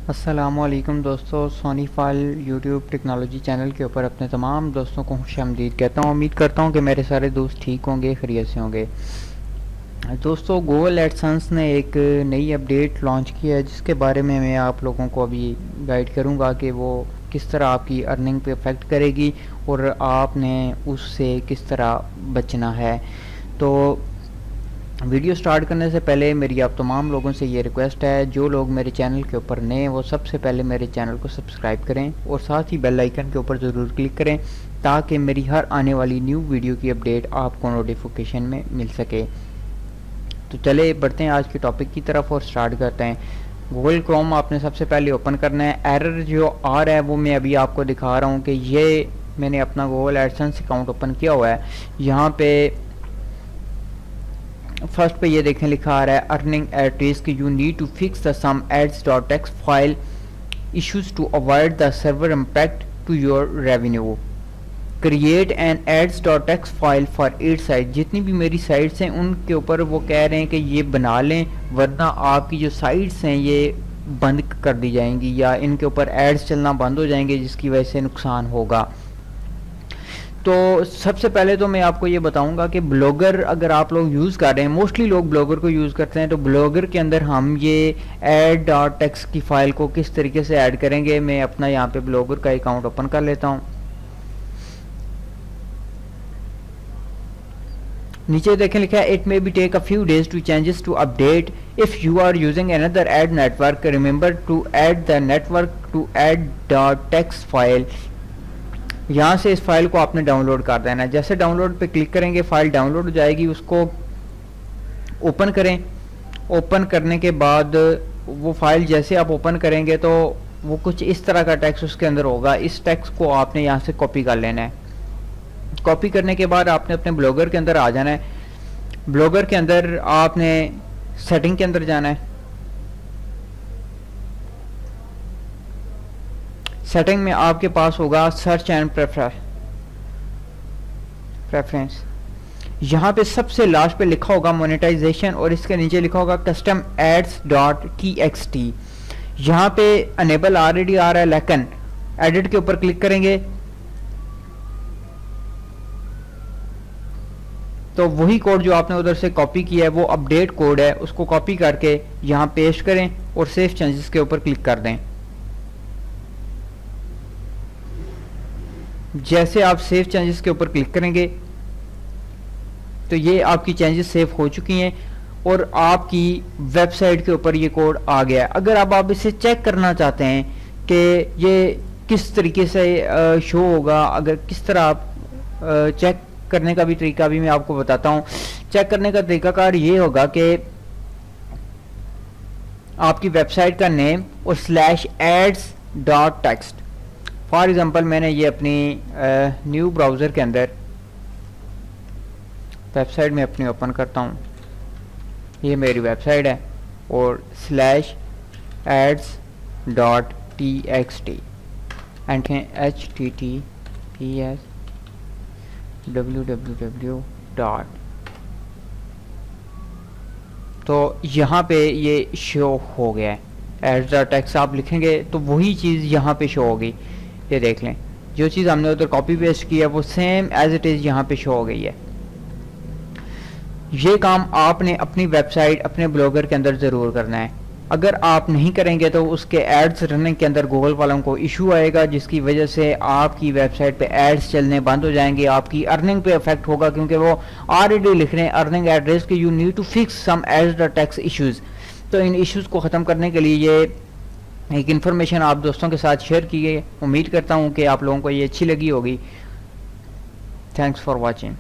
السلام علیکم دوستو، سونی فائل یوٹیوب ٹیکنالوجی چینل کے اوپر اپنے تمام دوستوں کو خوش آمدید کہتا ہوں۔ امید کرتا ہوں کہ میرے سارے دوست ٹھیک ہوں گے، خیریت سے ہوں گے۔ دوستو، گوگل ایڈسنس نے ایک نئی اپڈیٹ لانچ کی ہے جس کے بارے میں آپ لوگوں کو ابھی گائیڈ کروں گا کہ وہ کس طرح آپ کی ارننگ پہ افیکٹ کرے گی اور آپ نے اس سے کس طرح بچنا ہے۔ تو ویڈیو سٹارٹ کرنے سے پہلے میری آپ تمام لوگوں سے یہ ریکویسٹ ہے، جو لوگ میرے چینل کے اوپر نئے ہیں وہ سب سے پہلے میرے چینل کو سبسکرائب کریں اور ساتھ ہی بیل آئیکن کے اوپر ضرور کلک کریں تاکہ میری ہر آنے والی نیو ویڈیو کی اپڈیٹ آپ کو نوٹیفیکیشن میں مل سکے۔ تو چلے بڑھتے ہیں آج کے ٹاپک کی طرف اور سٹارٹ کرتے ہیں۔ گوگل کروم آپ نے سب سے پہلے اوپن کرنا ہے۔ ایرر جو آ رہا ہے وہ میں ابھی آپ کو دکھا رہا ہوں کہ یہ میں نے اپنا گوگل ایڈسنس اکاؤنٹ اوپن کیا ہوا ہے۔ یہاں پہ فرسٹ پہ یہ دیکھیں لکھا آ رہا ہے earning at risk, you need to fix the some ads dot txt file issues to avoid the server impact to your revenue, create an ads dot txt file for at site. جتنی بھی میری sites ہیں ان کے اوپر وہ کہہ رہے ہیں کہ یہ بنا لیں ورنہ آپ کی جو سائٹس ہیں یہ بند کر دی جائیں گی یا ان کے اوپر ایڈس چلنا بند ہو جائیں گے جس کی وجہ سے نقصان ہوگا۔ تو سب سے پہلے تو میں آپ کو یہ بتاؤں گا کہ بلاگر اگر آپ لوگ یوز کر رہے ہیں، موسٹلی لوگ بلاگر کو یوز کرتے ہیں، تو بلاگر کے اندر ہم یہ ایڈ ڈاٹ ٹیکس کی فائل کو کس طریقے سے ایڈ کریں گے۔ میں اپنا یہاں پہ بلاگر کا اکاؤنٹ اوپن کر لیتا ہوں۔ نیچے دیکھیں لکھا ہے it may be take a few days to changes to update if you are using اندر ad network, remember to add the network to ad dot txt file. یہاں سے اس فائل کو آپ نے ڈاؤن لوڈ کر دینا ہے۔ جیسے ڈاؤن لوڈ پہ کلک کریں گے فائل ڈاؤن لوڈ ہو جائے گی، اس کو اوپن کریں۔ اوپن کرنے کے بعد وہ فائل جیسے آپ اوپن کریں گے تو وہ کچھ اس طرح کا ٹیکسٹ اس کے اندر ہوگا۔ اس ٹیکسٹ کو آپ نے یہاں سے کاپی کر لینا ہے۔ کاپی کرنے کے بعد آپ نے اپنے بلاگر کے اندر آ جانا ہے۔ بلاگر کے اندر آپ نے سیٹنگ کے اندر جانا ہے۔ سیٹنگ میں آپ کے پاس ہوگا سرچ اینڈ پریفرنس۔ یہاں پہ سب سے لاسٹ پہ لکھا ہوگا مونیٹائزیشن اور اس کے نیچے لکھا ہوگا custom ads dot T X T. یہاں پہ انیبل آلریڈی آ رہا ہے لیکن ایڈٹ کے اوپر کلک کریں گے تو وہی کوڈ جو آپ نے ادھر سے کاپی کیا ہے وہ اپڈیٹ کوڈ ہے، اس کو کاپی کر کے یہاں پیسٹ کریں اور سیو چینجز کے اوپر کلک کر دیں۔ جیسے آپ سیو چینجز کے اوپر کلک کریں گے تو یہ آپ کی چینجز سیو ہو چکی ہیں اور آپ کی ویب سائٹ کے اوپر یہ کوڈ آ گیا ہے۔ اگر اب آپ اسے چیک کرنا چاہتے ہیں کہ یہ کس طریقے سے شو ہوگا، اگر کس طرح آپ چیک کرنے کا بھی طریقہ بھی میں آپ کو بتاتا ہوں۔ چیک کرنے کا طریقہ کار یہ ہوگا کہ آپ کی ویب سائٹ کا نیم اور slash ads dot text, for example میں نے یہ اپنی نیو براؤزر کے اندر ویب سائٹ میں اپنی اوپن کرتا ہوں، یہ میری ویب سائٹ ہے اور slash ads dot T X T HTTPS www dot, تو یہاں پہ یہ شو ہو گیا ہے۔ ایڈس ڈاٹ ٹیکسٹ آپ لکھیں گے تو وہی چیز یہاں پہ شو ہوگی۔ یہ دیکھ لیں جو چیز ہم نے ادھر کاپی پیسٹ کی ہے وہ سیم ایز اٹ از یہاں پہ شو ہو گئی ہے۔ یہ کام آپ نے اپنی ویب سائٹ اپنے بلاگر کے اندر ضرور کرنا ہے۔ اگر آپ نہیں کریں گے تو اس کے ایڈز رننگ کے اندر گوگل والوں کو ایشو آئے گا جس کی وجہ سے آپ کی ویب سائٹ پہ ایڈز چلنے بند ہو جائیں گے، آپ کی ارننگ پہ افیکٹ ہوگا کیونکہ وہ آلریڈی لکھ رہے ہیں earning at risk you need to fix some ads dot txt issues. تو ان ایشوز کو ختم کرنے کے لیے یہ ایک انفارمیشن آپ دوستوں کے ساتھ شیئر کی ہے۔ امید کرتا ہوں کہ آپ لوگوں کو یہ اچھی لگی ہوگی۔ Thanks for watching.